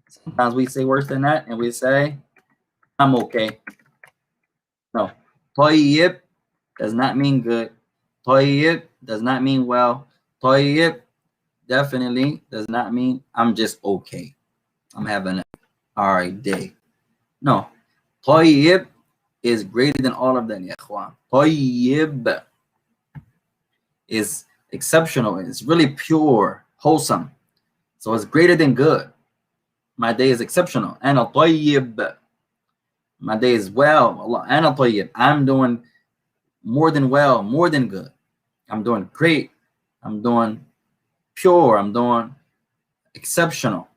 [SPEAKER 1] Sometimes we say worse than that and we say, I'm okay. No, طيب does not mean good. طيب does not mean well. طيب definitely does not mean I'm just okay. I'm having an alright day. No, طيب is greater than all of that, ya ikhwan. طيب is exceptional. It's really pure, wholesome. So it's greater than good. My day is exceptional. أنا طيب. My day is well. Allah, أنا طيب. I'm doing more than well, more than good. I'm doing great. I'm doing pure. I'm doing exceptional.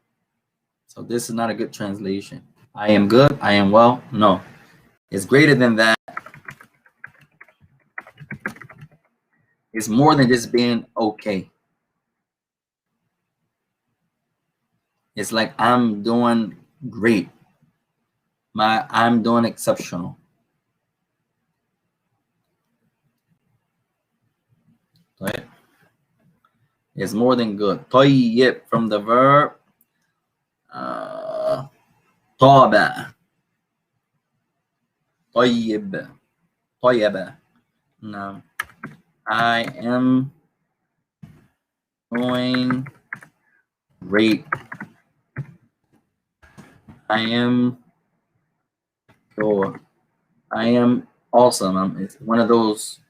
[SPEAKER 1] So this is not a good translation. I am good. I am well. No, it's greater than that. It's more than just being okay. It's like I'm doing great. I'm doing exceptional. Right? It's more than good. طيب from the verb طابع. طيب. طيبة. No. I am doing great. I am pure. I am awesome. It's one of those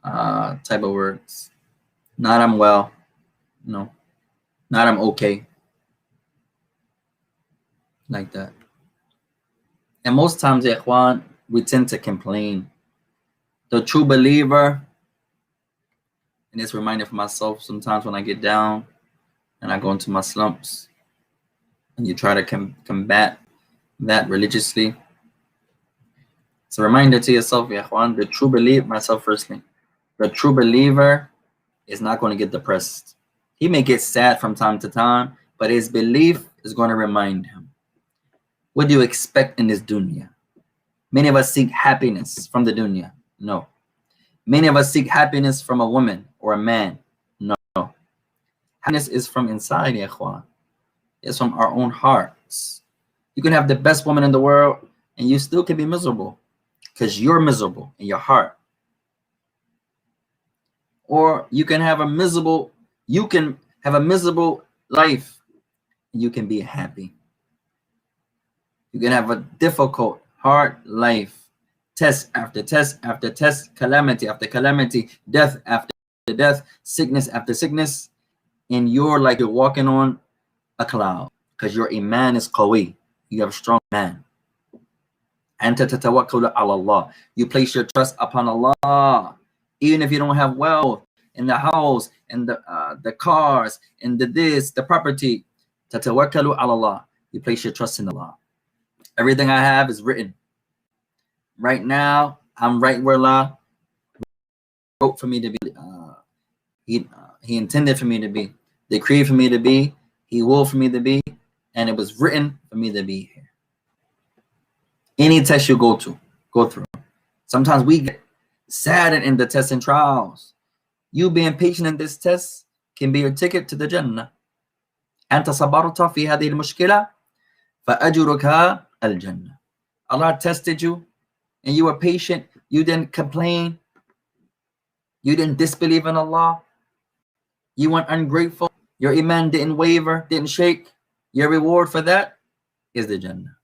[SPEAKER 1] type of words. Not I'm well. No. Not I'm okay. Like that. And most times, ikhwan, we tend to complain. The true believer, and it's reminded for myself sometimes when I get down and I go into my slumps and you try to combat that religiously. It's a reminder to yourself, ya ikhwan, the true believer, myself firstly, the true believer is not going to get depressed. He may get sad from time to time, but his belief is going to remind him. What do you expect in this dunya? Many of us seek happiness from the dunya. No. Many of us seek happiness from a woman or a man. No. Happiness is from inside, ya ikhwan. It's from our own hearts. You can have the best woman in the world and you still can be miserable because you're miserable in your heart. Or you can have a miserable life and you can be happy. You can have a difficult, hard life, test after test after test, calamity after calamity, death after death, sickness after sickness, and you're like you're walking on a cloud because your iman is qawi. You have a strong iman. Anta tatawakkalu ala Allah. You place your trust upon Allah, even if you don't have wealth in the house and the cars and the property. Tatawakkalu ala Allah. You place your trust in Allah. Everything I have is written. Right now, I'm right where Allah wrote for me to be. He intended for me to be. Decreed for me to be. He willed for me to be. And it was written for me to be here. Any test you go through. Sometimes we get saddened in the tests and trials. You being patient in this test can be your ticket to the Jannah. أنت صبرت في هذه المشكلة فأجرك الجنة. Allah tested you and you were patient. You didn't complain. You didn't disbelieve in Allah. You weren't ungrateful. Your iman didn't waver, didn't shake. Your reward for that is the Jannah.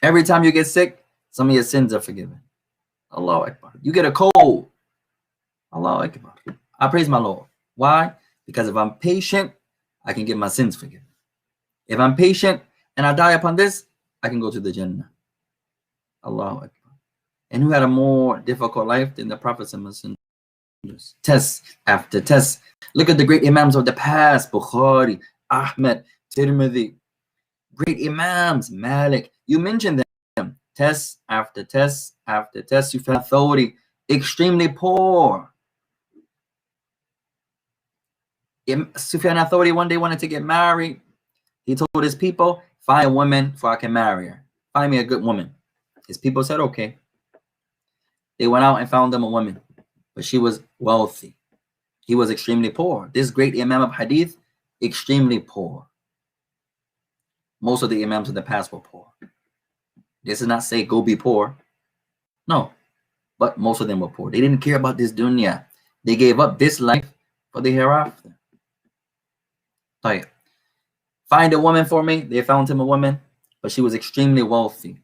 [SPEAKER 1] Every time you get sick, some of your sins are forgiven. Allahu Akbar. You get a cold. Allahu Akbar. I praise my Lord. Why? Because if I'm patient, I can get my sins forgiven. If I'm patient and I die upon this, I can go to the Jannah. Allahu Akbar. And who had a more difficult life than the prophets and messengers? Test after test. Look at the great imams of the past. Bukhari, Ahmed, Tirmidhi. Great imams. Malik. You mentioned them. Test after test after test. Sufyan al-Thawri, extremely poor. Sufyan al-Thawri one day wanted to get married. He told his people, find a woman so I can marry her. Find me a good woman. His people said, okay. They went out and found them a woman, but she was wealthy. He was extremely poor. This great imam of hadith, extremely poor. Most of the imams of the past were poor. This does not say go be poor. No, but most of them were poor. They didn't care about this dunya. They gave up this life for the hereafter. Right. Find a woman for me. They found him a woman, but she was extremely wealthy.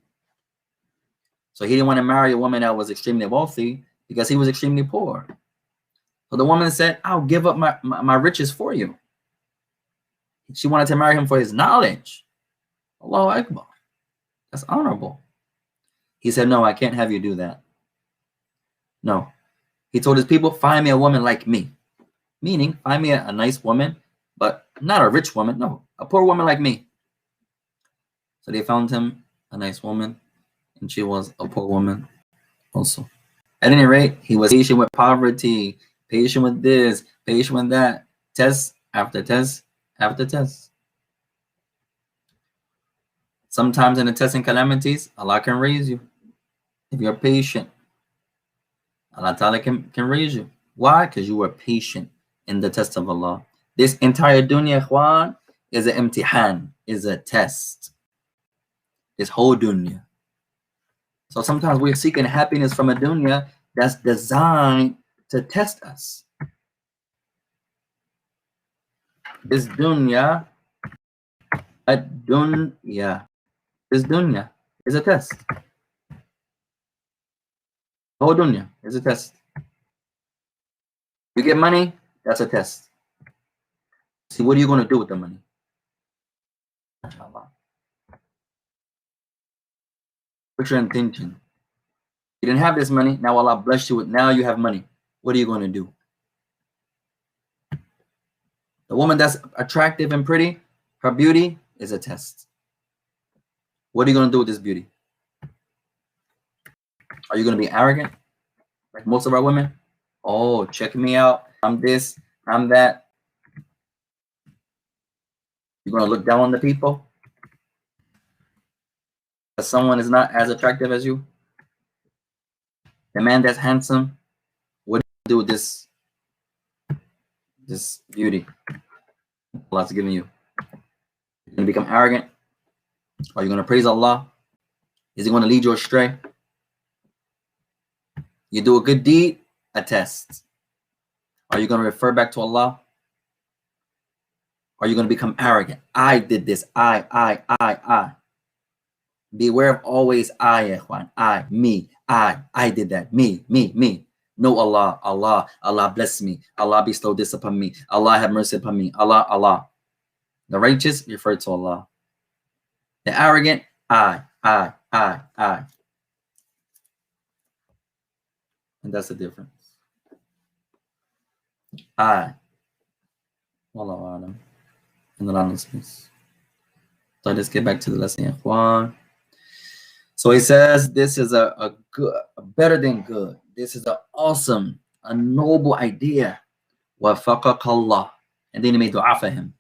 [SPEAKER 1] So he didn't want to marry a woman that was extremely wealthy because he was extremely poor. So the woman said, I'll give up my riches for you. She wanted to marry him for his knowledge. Allahu Akbar. That's honorable. He said, no, I can't have you do that. No. He told his people, find me a woman like me. Meaning, find me a nice woman, but not a rich woman. No, a poor woman like me. So they found him a nice woman, and she was a poor woman also. At any rate, he was patient with poverty, patient with this, patient with that, test after test after test. Sometimes in the tests and calamities, Allah can raise you. If you're patient, Allah Ta'ala can raise you. Why? Because you were patient in the test of Allah. This entire dunya, ikhwan, is an imtihan, is a test. This whole dunya. So sometimes we're seeking happiness from a dunya that's designed to test us. This dunya, this dunya is a test. The whole dunya is a test. You get money, that's a test. See, what are you going to do with the money? What's your intention? You didn't have this money, now Allah bless you with, now you have money. What are you going to do? The woman that's attractive and pretty, her beauty is a test. What are you going to do with this beauty? Are you going to be arrogant, like most of our women? Oh, check me out. I'm this, I'm that. You're going to look down on the people? Because someone is not as attractive as you? The man that's handsome, what do you do with this beauty Allah's giving you? You're going to become arrogant? Are you going to praise Allah? Is he going to lead you astray? You do a good deed, a test. Are you going to refer back to Allah? Are you going to become arrogant? I did this. I. Beware of always I, ikhwan. I, me, I did that. Me. No, Allah bless me. Allah bestow this upon me. Allah have mercy upon me. Allah. The righteous refer to Allah. The arrogant, I. And that's the difference. I. Wallahu alam. And the honestness. So let's get back to the lesson, ikhwan. So he says this is a good, better than good. This is an awesome, a noble idea. وَفَقَكَ اللَّهِ. And then he made dua for him.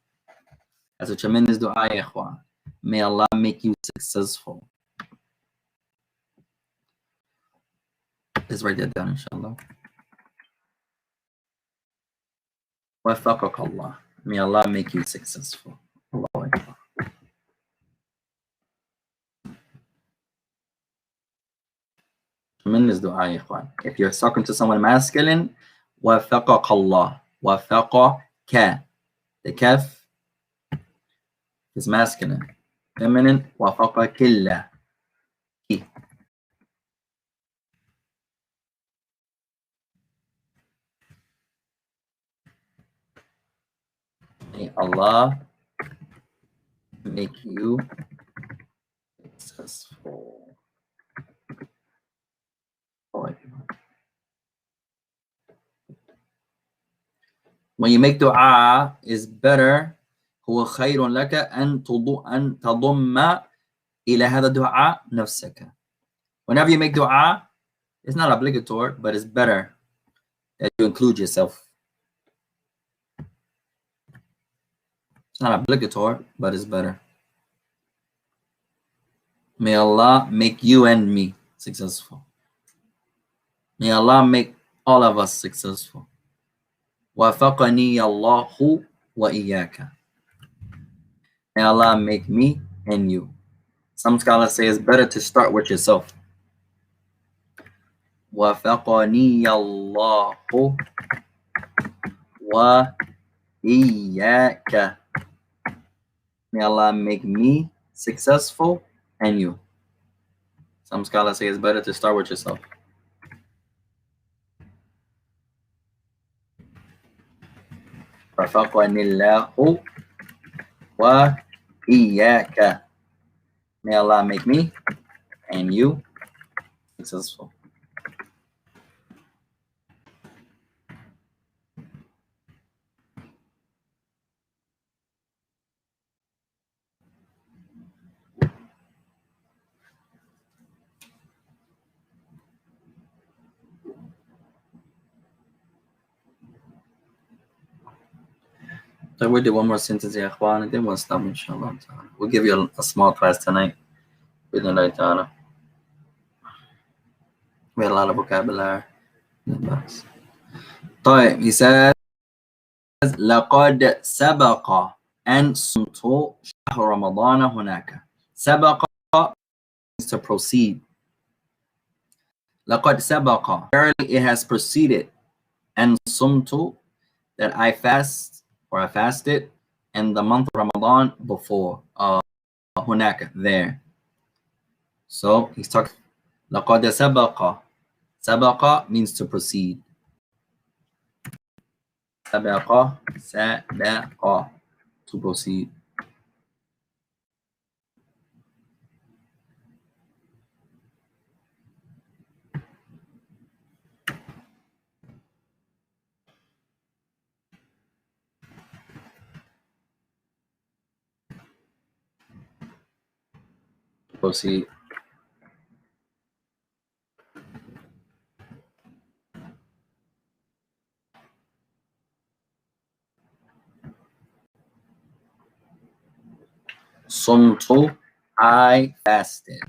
[SPEAKER 1] That's a tremendous dua, ikhwan. May Allah make you successful. Let's write that down, inshallah. وَفَقَكَ اللَّهِ. May Allah make you successful. Allahu Akbar. Tremendous dua, ikhwan. If you're talking to someone masculine, وَفَقَكَ اللَّهِ. وَفَقَكَ. The kaf is masculine. Feminine, وَفَقَكِ اللَّهِ. May Allah make you successful. When you make dua, is better. هو خير لك أن تضم إلى هذا الدعاء نفسك. Whenever you make dua, it's not obligatory, but it's better that you include yourself. It's not obligatory, but it's better. May Allah make you and me successful. May Allah make all of us successful. وَفَقَنِيَ اللَّهُ وَإِيَّاكَ. May Allah make me and you. Some scholars say it's better to start with yourself. وَفَقَنِيَ اللَّهُ وَإِيَّاكَ. May Allah make me successful and you. Some scholars say it's better to start with yourself. وَفَقَنِي اللَّهُ وَإِيَّاكَ. May Allah make me and you successful. So we'll do one more sentence here, ikhwan, and then we'll stop, inshallah. We'll give you a small class tonight. We had a lot of vocabulary. طيب, he says, لقد سبق أن صمت شهر رمضان هناك. سبق means to proceed. لقد سبق. Verily it has proceeded. And صمت, that I fast or I fasted in the month of Ramadan before. هناك, there. So he's talking. لقد سبق. سبق means to proceed. سبق, to proceed. Proceed. Sumtu, I fasted.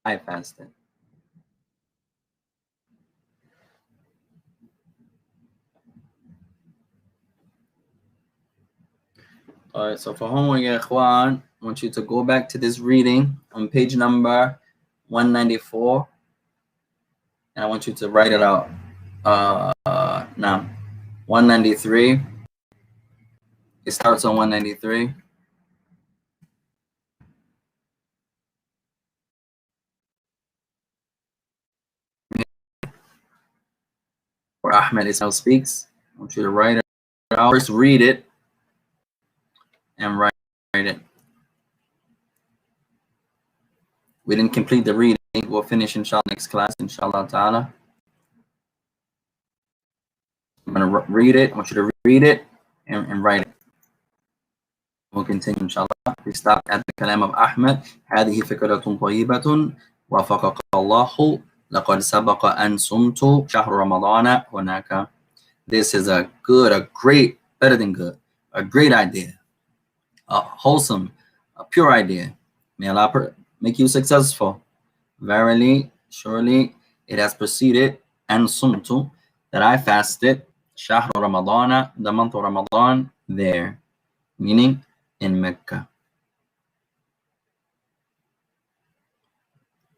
[SPEAKER 1] I fasted. All right, so for homework, ya ikhwan, I want you to go back to this reading on page number 194, and I want you to write it out. Now, 193. It starts on 193. Where Ahmed Ismail speaks. I want you to write it out. First, read it and write it. We didn't complete the reading. We'll finish inshallah next class, inshallah ta'ala. I'm going to read it. I want you to read it and write it. We'll continue inshallah. We stop at the kalam of Ahmed. هذه فكرة طيبة وفقك الله لقد سبق أن صمت شهر رمضان هناك. This is a great, better than good, a great idea, a wholesome, a pure idea. May Allah make you successful. Verily, surely, it has proceeded, and sumtu, that I fasted, shahr Ramadana, the month of Ramadan, there, meaning in Mecca.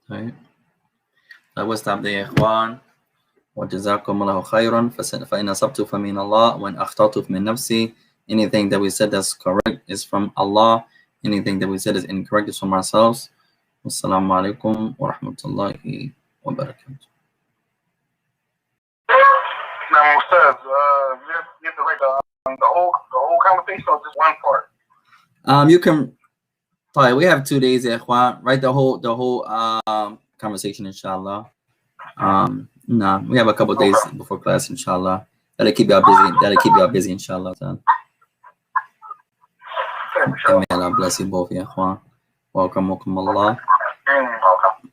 [SPEAKER 1] Right. I will stop there, ikhwan. وجزاكم الله خيرا فإن أصبت فمن الله وإن أخطأت فمن نفسي. Anything that we said that's correct is from Allah. Anything that we said is incorrect is from ourselves. Wassalamu alaikum wa rahmatullahi wa barakatuh.
[SPEAKER 2] Now, Ustaz, you have to write the whole conversation or just one part?
[SPEAKER 1] You can. We have 2 days, ikhwan. Write the whole conversation, inshallah. No, we have a couple days before class, inshallah. That'll keep y'all busy. Inshallah. May Allah bless you both, ya ikhwan. Welcome Allah.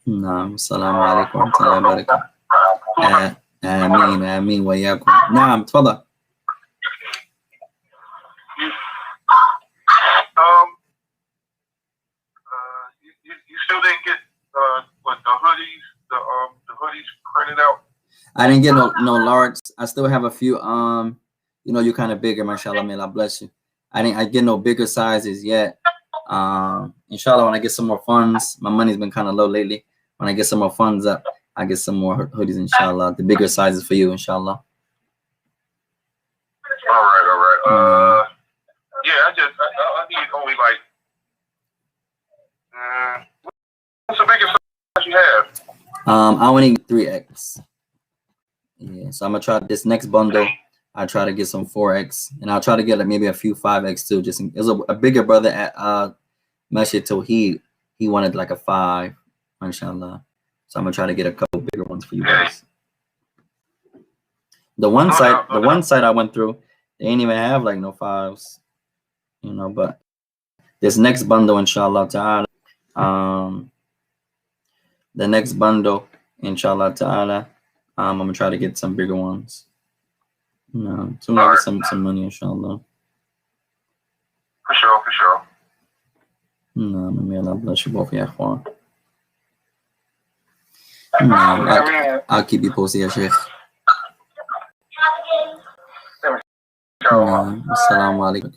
[SPEAKER 1] Naam. Assalamu alaikum wa rahmatullahi wa barakatuh. Ameen wa iyaakum. Naam, tfadal.
[SPEAKER 2] You still didn't get the hoodies printed out?
[SPEAKER 1] I didn't get no large. I still have a few. You're kind of bigger, mashallah. May Allah bless you. I get no bigger sizes yet. Inshallah, when I get some more funds, my money's been kind of low lately. When I get some more funds up, I get some more hoodies, inshallah. The bigger sizes for you, inshallah.
[SPEAKER 2] All right. Yeah, I need only like. What's the biggest size you have?
[SPEAKER 1] I only need 3X. Yeah, so I'm gonna try this next bundle. I try to get some 4X, and I'll try to get like maybe a few 5X too. There's a bigger brother at Masjid Tawheed. He wanted like a 5, inshallah. So I'm gonna try to get a couple bigger ones for you guys. The one site I went through, they ain't even have like no 5s, But this next bundle, inshallah ta'ala, the next bundle, inshallah ta'ala, I'm gonna try to get some bigger ones. No, soon I get some money, inshallah.
[SPEAKER 2] For sure.
[SPEAKER 1] No, may Allah bless you both, ya ikhwan. No, I'll keep you posted, ya Sheikh. Assalamu alaikum.